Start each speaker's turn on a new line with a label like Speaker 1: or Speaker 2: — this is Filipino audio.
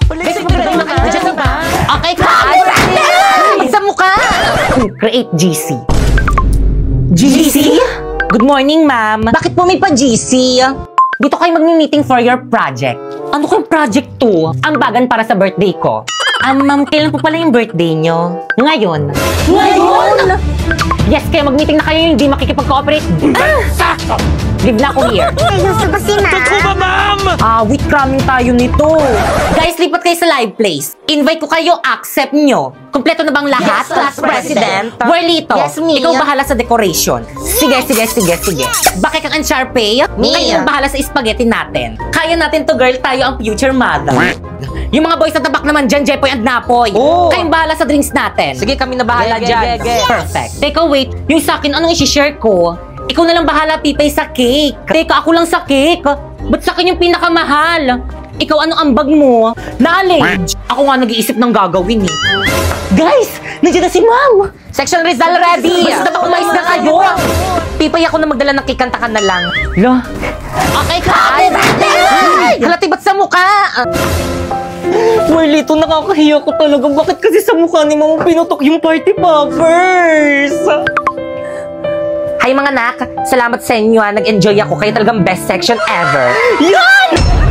Speaker 1: Guys, magdadala na kayo. Diyan na ba? Okay, Kai. Sa mukha. Create GC. GC? Good morning, ma'am. Bakit po may pa-GC? Dito kayo mag-meeting for your project. Ano kayong project to? Ambagan para sa birthday ko. Ma'am, kailan po pala yung birthday nyo? Ngayon. Ngayon? Yes, kaya mag-meeting na kayo yung hindi makikipag-cooperate. Live na ako here.
Speaker 2: Gusto ba si ma'am?
Speaker 3: Totoo ba, ma'am?
Speaker 1: Wait, cramming tayo nito. Guys, lipat kayo sa live place. Invite ko kayo, accept nyo. Kompleto na bang lahat?
Speaker 2: Yes, class president.
Speaker 1: Warlito,
Speaker 2: Yes, me.
Speaker 1: ikaw bahala sa decoration. Sige. Bakit kang Unsharpay?
Speaker 2: Me.
Speaker 1: Ngayon, bahala sa spaghetti natin. Kaya natin to, girl. Tayo ang future mother. Yung mga boys sa tabak naman dyan, Jepoy and Napoy.
Speaker 3: Oh.
Speaker 1: Kayong bahala sa drinks natin.
Speaker 3: Sige, kami na bahala dyan.
Speaker 1: Perfect. Teka, wait. Yung sa akin, anong isi-share ko? Ikaw na lang bahala, Pipay, sa cake. Teka, ako lang sa cake. Ba't sa akin yung pinakamahal? Ikaw, anong ambag mo? Knowledge. Ako nga nag-iisip ng gagawin eh. Guys, nandiyan na si Ma'am.
Speaker 3: Section Rizal ready!
Speaker 1: Basta ba umayos na kayo?
Speaker 3: Pipay, ako na magdala ng kikanta ka na lang.
Speaker 1: Lo. Okay, Kai. Halati ba't sa mukha? Marlito, nakakahiya ko talaga. Bakit kasi sa mukha ni Mama pinutok yung party poppers?
Speaker 3: Hi mga anak, salamat sa inyo. Nag-enjoy ako. Kayo talagang best section ever.
Speaker 1: Yan!